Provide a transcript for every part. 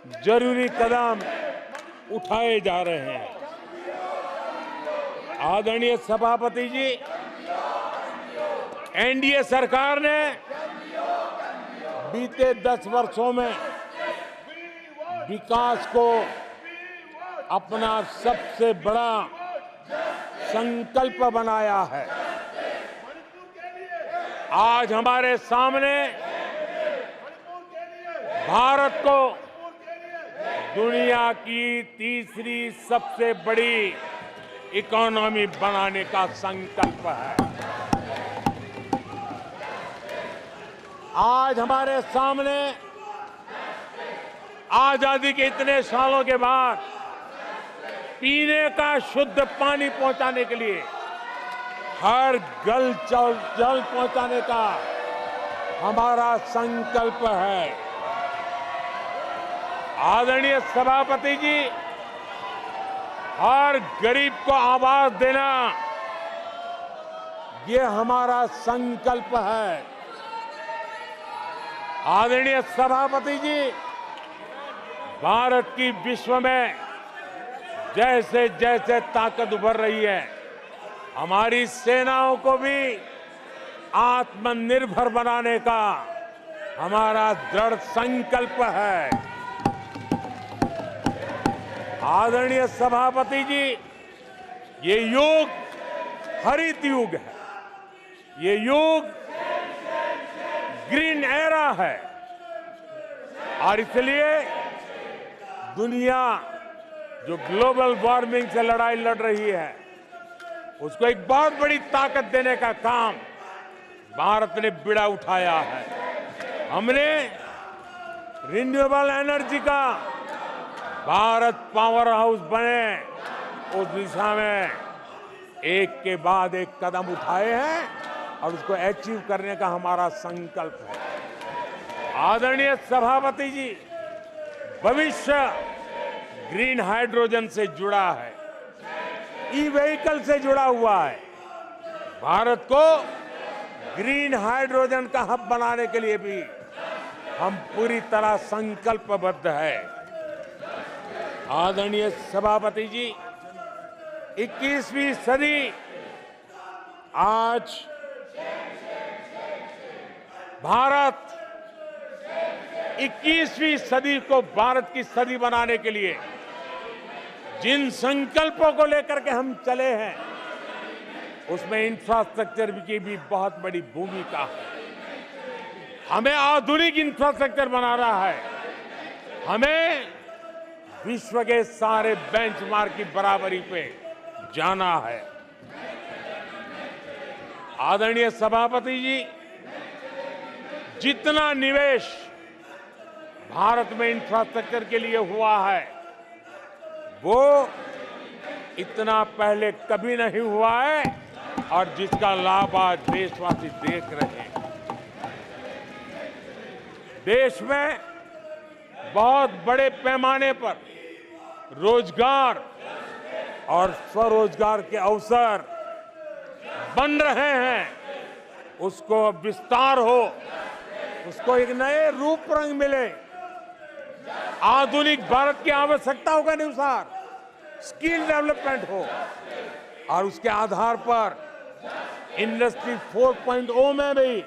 जरूरी कदम उठाए जा रहे हैं। आदरणीय सभापति जी, एनडीए सरकार ने बीते 10 वर्षों में विकास को अपना सबसे बड़ा संकल्प बनाया है। आज हमारे सामने भारत को दुनिया की तीसरी सबसे बड़ी इकोनॉमी बनाने का संकल्प है। आज हमारे सामने आजादी के इतने सालों के बाद पीने का शुद्ध पानी पहुंचाने के लिए, हर जल पहुंचाने का हमारा संकल्प है। आदरणीय सभापति जी, हर गरीब को आवास देना, ये हमारा संकल्प है। आदरणीय सभापति जी, भारत की विश्व में जैसे जैसे ताकत उभर रही है, हमारी सेनाओं को भी आत्मनिर्भर बनाने का हमारा दृढ़ संकल्प है। आदरणीय सभापति जी, ये युग हरित युग है, ये युग ग्रीन एरा है और इसलिए दुनिया जो ग्लोबल वार्मिंग से लड़ाई लड़ रही है, उसको एक बहुत बड़ी ताकत देने का काम भारत ने बीड़ा उठाया है। हमने रिन्यूएबल एनर्जी का भारत पावर हाउस बने, उस दिशा में एक के बाद एक कदम उठाए हैं और उसको अचीव करने का हमारा संकल्प है। आदरणीय सभापति जी, भविष्य ग्रीन हाइड्रोजन से जुड़ा है, ई व्हीकल से जुड़ा हुआ है। भारत को ग्रीन हाइड्रोजन का हब बनाने के लिए भी हम पूरी तरह संकल्पबद्ध है। आदरणीय सभापति जी, 21वीं सदी आज भारत 21वीं सदी को भारत की सदी बनाने के लिए जिन संकल्पों को लेकर के हम चले हैं, उसमें इंफ्रास्ट्रक्चर की भी बहुत बड़ी भूमिका है। हमें आधुनिक इंफ्रास्ट्रक्चर बनाना है, हमें विश्व के सारे बेंचमार्क की बराबरी पे जाना है। आदरणीय सभापति जी, जितना निवेश भारत में इंफ्रास्ट्रक्चर के लिए हुआ है, वो इतना पहले कभी नहीं हुआ है और जिसका लाभ आज देशवासी देख रहे हैं। देश में बहुत बड़े पैमाने पर रोजगार और स्वरोजगार के अवसर बन रहे हैं। उसको विस्तार हो, उसको एक नए रूप रंग मिले, आधुनिक भारत की आवश्यकताओं के अनुसार स्किल डेवलपमेंट हो और उसके आधार पर इंडस्ट्री 4.0 में भी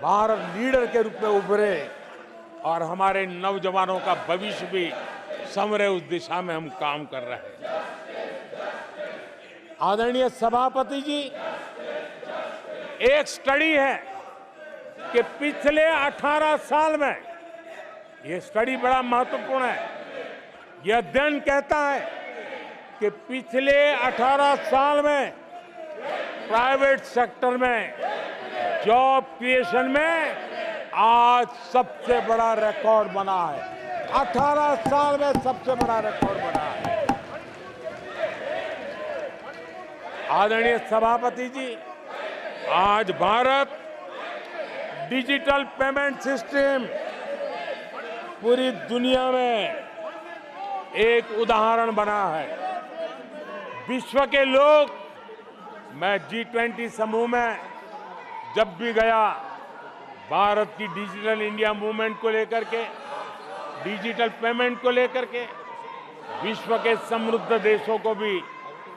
भारत लीडर के रूप में उभरे और हमारे नौजवानों का भविष्य भी संवरे। उस दिशा में हम काम कर रहे हैं। आदरणीय सभापति जी, एक स्टडी है कि पिछले 18 साल में, ये स्टडी बड़ा महत्वपूर्ण है, यह अध्ययन कहता है कि पिछले 18 साल में प्राइवेट सेक्टर में जॉब क्रिएशन में आज सबसे बड़ा रिकॉर्ड बना है। 18 साल में सबसे बड़ा रिकॉर्ड बना है। आदरणीय सभापति जी, आज भारत डिजिटल पेमेंट सिस्टम पूरी दुनिया में एक उदाहरण बना है। विश्व के लोग, मैं G20 समूह में जब भी गया, भारत की डिजिटल इंडिया मूवमेंट को लेकर के डिजिटल पेमेंट को लेकर के विश्व के समृद्ध देशों को भी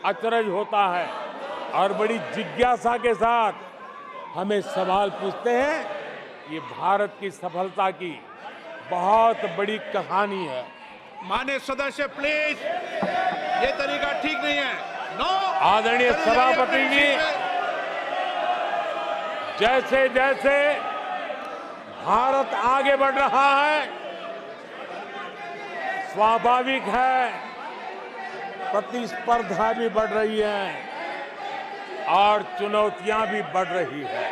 अचरज होता है और बड़ी जिज्ञासा के साथ हमें सवाल पूछते हैं। ये भारत की सफलता की बहुत बड़ी कहानी है। माननीय सदस्य प्लीज, ये तरीका ठीक नहीं है। नो। आदरणीय सभापति जी, जैसे जैसे भारत आगे बढ़ रहा है, स्वाभाविक है प्रतिस्पर्धा भी बढ़ रही है और चुनौतियां भी बढ़ रही है।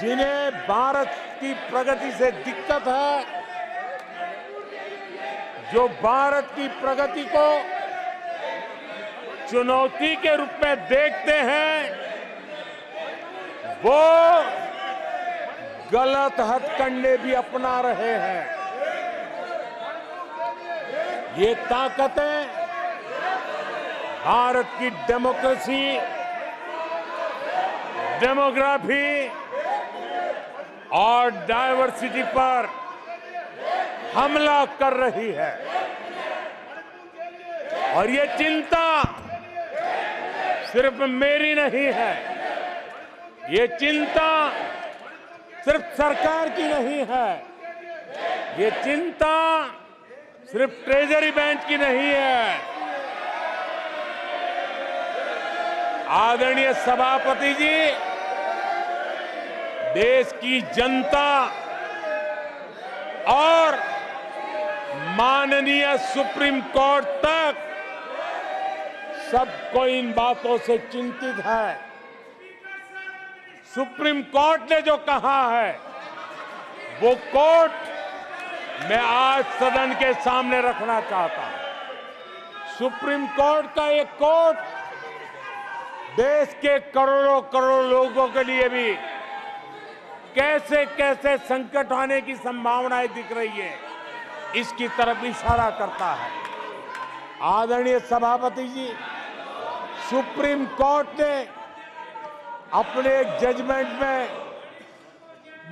जिन्हें भारत की प्रगति से दिक्कत है, जो भारत की प्रगति को चुनौती के रूप में देखते हैं, वो गलत हथकंडे भी अपना रहे हैं। ये ताकतें भारत की डेमोक्रेसी, डेमोग्राफी और डायवर्सिटी पर हमला कर रही है और ये चिंता सिर्फ मेरी नहीं है, ये चिंता सिर्फ सरकार की नहीं है, ये चिंता सिर्फ ट्रेजरी बैंक की नहीं है। आदरणीय सभापति जी, देश की जनता और माननीय सुप्रीम कोर्ट तक सबको इन बातों से चिंतित है। सुप्रीम कोर्ट ने जो कहा है, वो कोर्ट मैं आज सदन के सामने रखना चाहता हूं। सुप्रीम कोर्ट का एक कोर्ट देश के करोड़ों करोड़ लोगों के लिए भी कैसे कैसे संकट आने की संभावनाएं दिख रही है, इसकी तरफ इशारा करता है। आदरणीय सभापति जी, सुप्रीम कोर्ट ने अपने एक जजमेंट में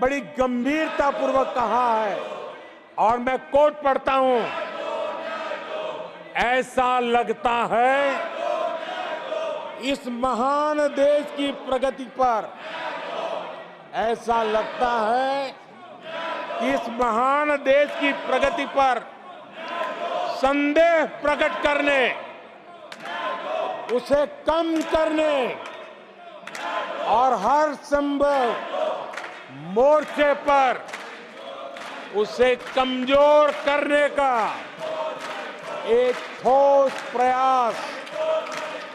बड़ी गंभीरतापूर्वक कहा है और मैं कोट पढ़ता हूं, ऐसा लगता है इस महान देश की प्रगति पर, ऐसा लगता है कि इस महान देश की प्रगति पर संदेह प्रकट करने, उसे कम करने और हर संभव मोर्चे पर उसे कमजोर करने का एक ठोस प्रयास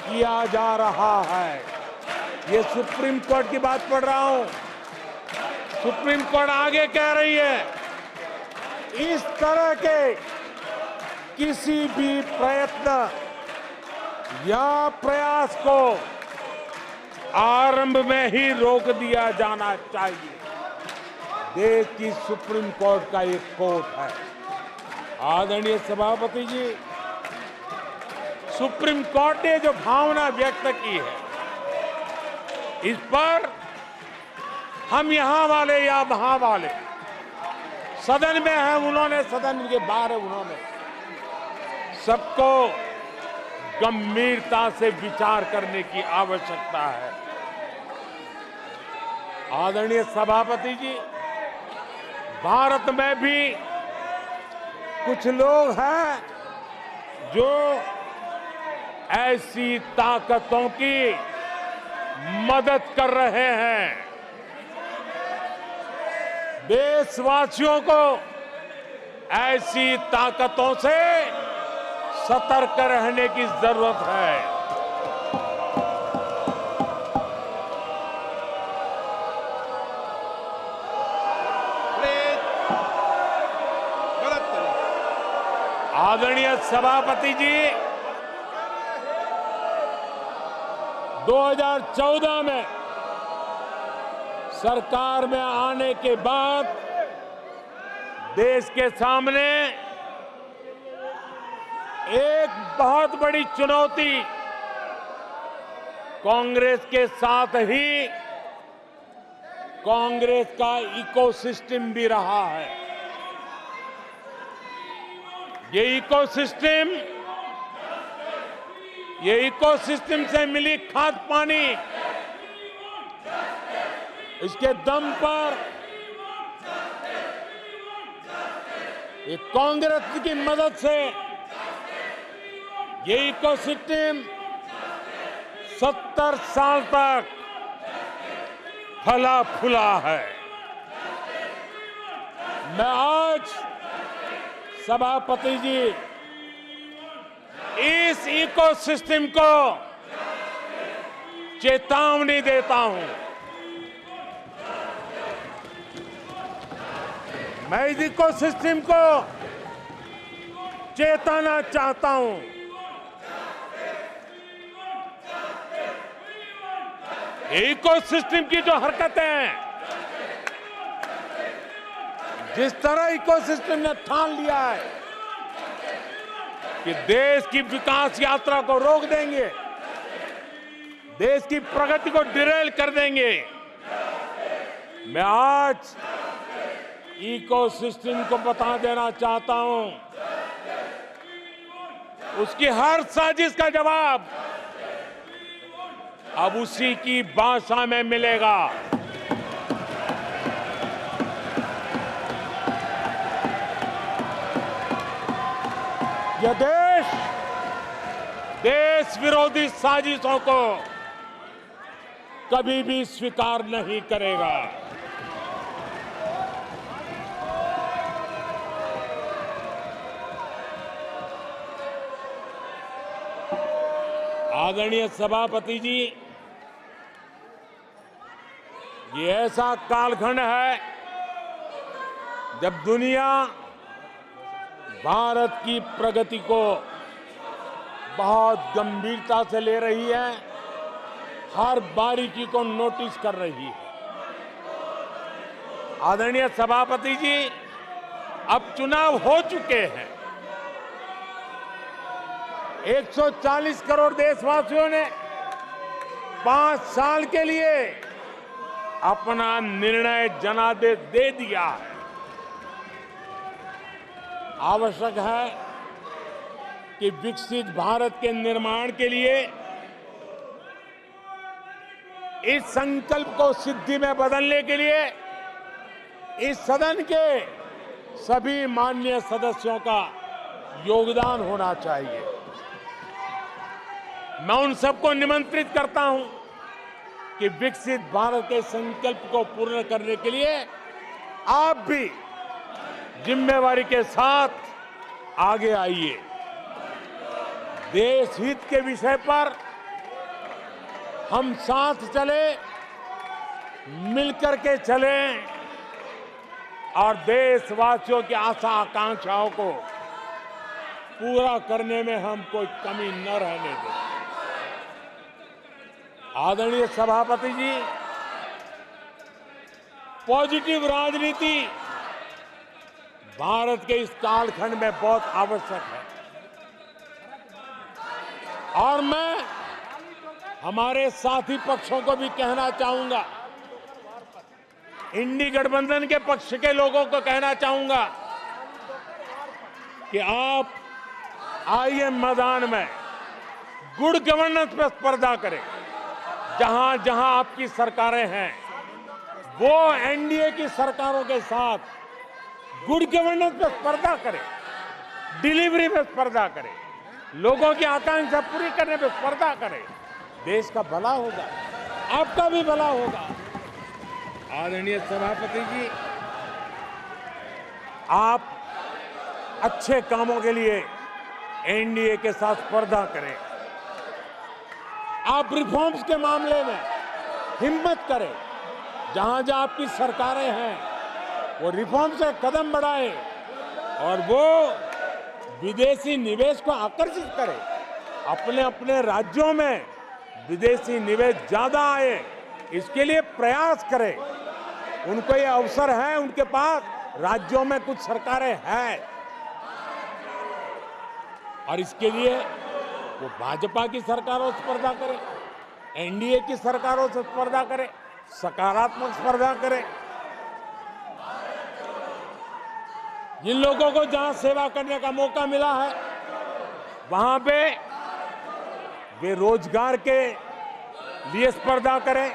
किया जा रहा है। ये सुप्रीम कोर्ट की बात पढ़ रहा हूं। सुप्रीम कोर्ट आगे कह रही है, इस तरह के किसी भी प्रयत्न या प्रयास को आरंभ में ही रोक दिया जाना चाहिए। देश की सुप्रीम कोर्ट का एक कोर्ट है। आदरणीय सभापति जी, सुप्रीम कोर्ट ने जो भावना व्यक्त की है, इस पर हम यहां वाले या वहां वाले, सदन में है उन्होंने, सदन के बाहर है उन्होंने, सबको गंभीरता से विचार करने की आवश्यकता है। आदरणीय सभापति जी, भारत में भी कुछ लोग हैं जो ऐसी ताकतों की मदद कर रहे हैं। देशवासियों को ऐसी ताकतों से सतर्क रहने की जरूरत है। आदरणीय सभापति जी, 2014 में सरकार में आने के बाद देश के सामने एक बहुत बड़ी चुनौती कांग्रेस के साथ ही कांग्रेस का इकोसिस्टम भी रहा है। ये इकोसिस्टम से मिली खाद पानी, इसके दम पर ये कांग्रेस की मदद से ये इकोसिस्टम 70 साल तक फला फूला है। मैं आज सभापति जी इस इकोसिस्टम को चेतावनी देता हूं। मैं इस इकोसिस्टम को चेताना चाहता हूं। इकोसिस्टम की जो हरकतें हैं, जिस तरह इकोसिस्टम ने ठान लिया है कि देश की विकास यात्रा को रोक देंगे, देश की प्रगति को डिरेल कर देंगे, मैं आज इकोसिस्टम को बता देना चाहता हूं, उसकी हर साजिश का जवाब अब उसी की भाषा में मिलेगा। यह देश विरोधी साजिशों को कभी भी स्वीकार नहीं करेगा। आदरणीय सभापति जी, ये ऐसा कालखंड है जब दुनिया भारत की प्रगति को बहुत गंभीरता से ले रही है, हर बारीकी को नोटिस कर रही है। आदरणीय सभापति जी, अब चुनाव हो चुके हैं। 140 करोड़ देशवासियों ने 5 साल के लिए अपना निर्णय जनादेश दे दिया है। आवश्यक है कि विकसित भारत के निर्माण के लिए इस संकल्प को सिद्धि में बदलने के लिए इस सदन के सभी माननीय सदस्यों का योगदान होना चाहिए। मैं उन सबको निमंत्रित करता हूं कि विकसित भारत के संकल्प को पूर्ण करने के लिए आप भी जिम्मेवारी के साथ आगे आइए। देश हित के विषय पर हम साथ चले, मिलकर के चलें और देशवासियों की आशा आकांक्षाओं को पूरा करने में हम कोई कमी न रहने दें। आदरणीय सभापति जी, पॉजिटिव राजनीति भारत के इस कालखंड में बहुत आवश्यक है और मैं हमारे साथी पक्षों को भी कहना चाहूंगा, इंडी गठबंधन के पक्ष के लोगों को कहना चाहूंगा कि आप आइए मैदान में, गुड गवर्नेंस पर स्पर्धा करें। जहां जहां आपकी सरकारें हैं वो एनडीए की सरकारों के साथ गुड गवर्नेंस पर स्पर्धा करें, डिलीवरी में स्पर्धा करें, लोगों की आकांक्षा पूरी करने में स्पर्धा करें। देश का भला होगा, आपका भी भला होगा। आदरणीय सभापति जी, आप अच्छे कामों के लिए एनडीए के साथ स्पर्धा करें। आप रिफॉर्म्स के मामले में हिम्मत करें। जहां जहां आपकी सरकारें हैं वो रिफॉर्म से कदम बढ़ाएं और वो विदेशी निवेश को आकर्षित करें। अपने अपने राज्यों में विदेशी निवेश ज्यादा आए, इसके लिए प्रयास करें। उनको ये अवसर है, उनके पास राज्यों में कुछ सरकारें हैं और इसके लिए वो भाजपा की सरकारों से स्पर्धा करें, एनडीए की सरकारों से स्पर्धा करें, सकारात्मक स्पर्धा करें। जिन लोगों को जहां सेवा करने का मौका मिला है वहां पे वे रोजगार के लिए स्पर्धा करें।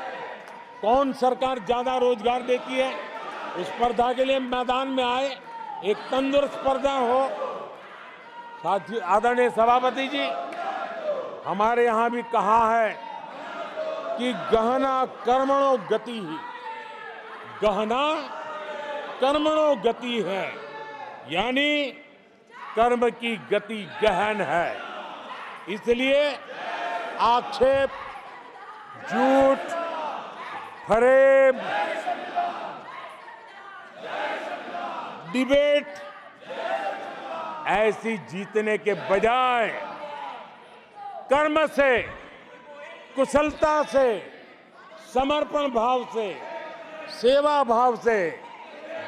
कौन सरकार ज्यादा रोजगार देती है उस स्पर्धा के लिए मैदान में आए, एक तंदुरुस्त स्पर्धा हो। साथी आदरणीय सभापति जी, हमारे यहां भी कहा है कि गहना कर्मणो गति ही, गहना कर्मणो गति है, यानी कर्म की गति गहन है। इसलिए आक्षेप, झूठ, फरेब, डिबेट ऐसी जीतने के बजाय कर्म से, कुशलता से, समर्पण भाव से, सेवा भाव से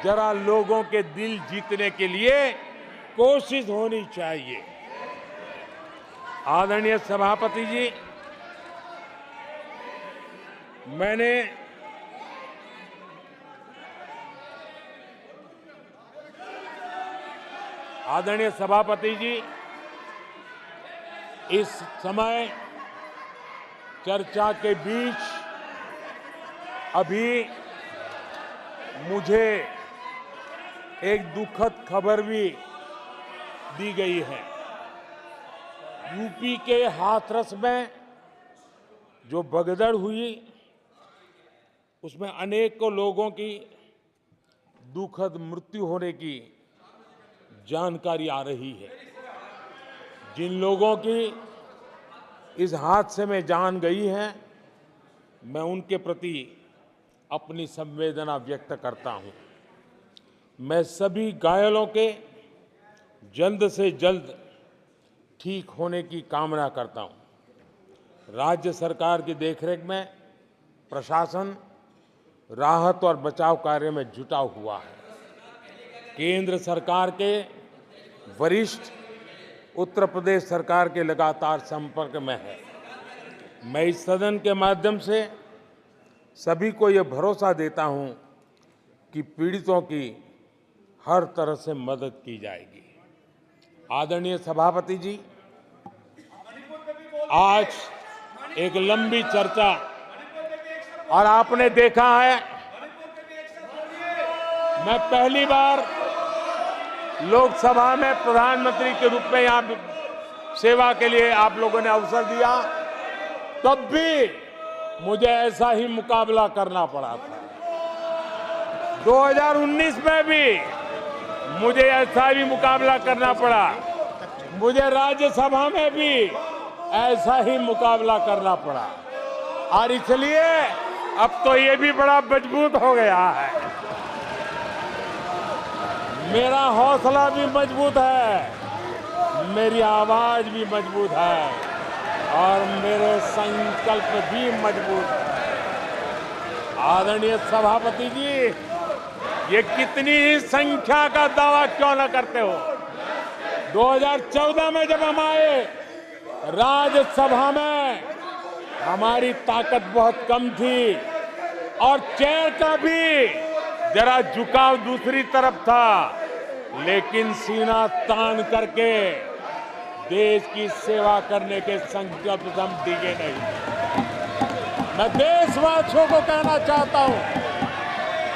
जरा लोगों के दिल जीतने के लिए कोशिश होनी चाहिए। आदरणीय सभापति जी, मैंने आदरणीय सभापति जी, इस समय चर्चा के बीच अभी मुझे एक दुखद खबर भी दी गई है। यूपी के हाथरस में जो भगदड़ हुई उसमें अनेकों लोगों की दुखद मृत्यु होने की जानकारी आ रही है। जिन लोगों की इस हादसे में जान गई है, मैं उनके प्रति अपनी संवेदना व्यक्त करता हूं। मैं सभी घायलों के जल्द से जल्द ठीक होने की कामना करता हूं। राज्य सरकार की देखरेख में प्रशासन राहत और बचाव कार्य में जुटा हुआ है। केंद्र सरकार के वरिष्ठ उत्तर प्रदेश सरकार के लगातार संपर्क में है। मैं इस सदन के माध्यम से सभी को यह भरोसा देता हूं कि पीड़ितों की हर तरह से मदद की जाएगी। आदरणीय सभापति जी, आज एक लंबी चर्चा और आपने देखा है, मैं पहली बार लोकसभा में प्रधानमंत्री के रूप में यहां सेवा के लिए आप लोगों ने अवसर दिया, तब भी मुझे ऐसा ही मुकाबला करना पड़ा था। 2019 में भी मुझे ऐसा ही मुकाबला करना पड़ा। मुझे राज्यसभा में भी ऐसा ही मुकाबला करना पड़ा और इसलिए अब तो ये भी बड़ा मजबूत हो गया है। मेरा हौसला भी मजबूत है, मेरी आवाज भी मजबूत है और मेरे संकल्प भी मजबूत है। आदरणीय सभापति जी, ये कितनी ही संख्या का दावा क्यों न करते हो, 2014 में जब हम आए राज्यसभा में हमारी ताकत बहुत कम थी और चेयर का भी जरा झुकाव दूसरी तरफ था, लेकिन सीना तान करके देश की सेवा करने के संकल्प हम डिगे नहीं। मैं देशवासियों को कहना चाहता हूं,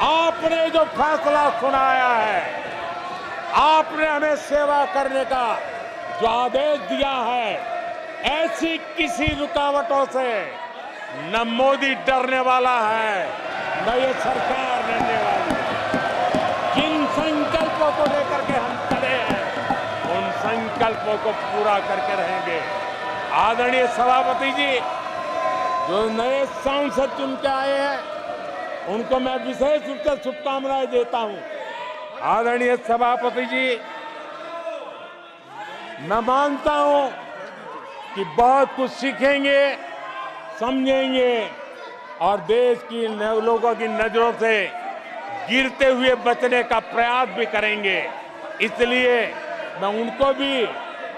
आपने जो फैसला सुनाया है, आपने हमें सेवा करने का जो आदेश दिया है, ऐसी किसी रुकावटों से न मोदी डरने वाला है, न ये सरकार डरने वाली है। जिन संकल्पों को लेकर के हम चले हैं, उन संकल्पों को पूरा करके रहेंगे। आदरणीय सभापति जी, जो नए सांसद चुन के आए हैं, उनको मैं विशेष रूप से शुभकामनाएं देता हूं। आदरणीय सभापति जी, मैं मानता हूं कि बहुत कुछ सीखेंगे, समझेंगे और देश की लोगों की नजरों से गिरते हुए बचने का प्रयास भी करेंगे। इसलिए मैं उनको भी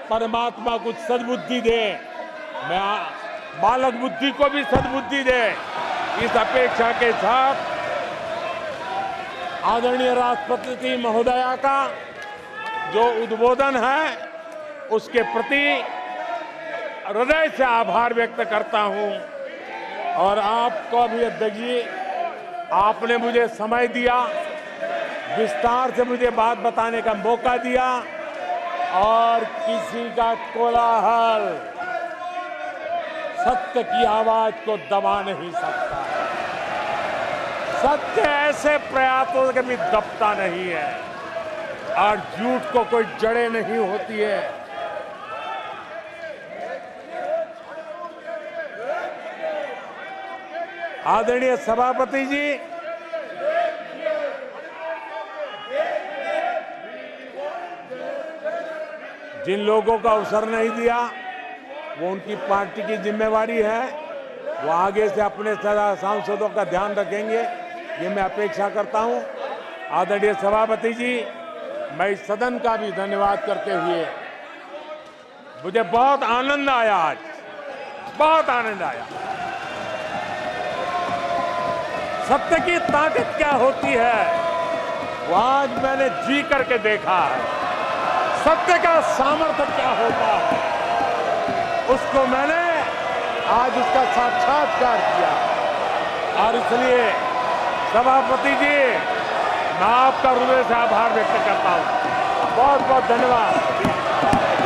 परमात्मा कुछ सद्बुद्धि दे, मैं बालक बुद्धि को भी सद्बुद्धि दे, इस अपेक्षा के साथ आदरणीय राष्ट्रपति महोदया का जो उद्बोधन है उसके प्रति हृदय से आभार व्यक्त करता हूं। और आपको भी अध्यक्ष जी, आपने मुझे समय दिया, विस्तार से मुझे बात बताने का मौका दिया और किसी का कोलाहल सत्य की आवाज को दबा नहीं सकता। सत्य ऐसे प्रयासों से कभी दबता नहीं है और झूठ को कोई जड़ें नहीं होती है। आदरणीय सभापति जी, जिन लोगों को अवसर नहीं दिया वो उनकी पार्टी की जिम्मेवारी है, वो आगे से अपने सांसदों का ध्यान रखेंगे, ये मैं अपेक्षा करता हूं। आदरणीय सभापति जी, मैं इस सदन का भी धन्यवाद करते हुए, मुझे बहुत आनंद आया, आज बहुत आनंद आया। सत्य की ताकत क्या होती है वो आज मैंने जी करके देखा है। सत्य का सामर्थ्य क्या होता है उसको मैंने आज उसका साक्षात्कार किया। और इसलिए सभापति जी, मैं आपका हृदय से आभार व्यक्त करता हूं। बहुत बहुत धन्यवाद।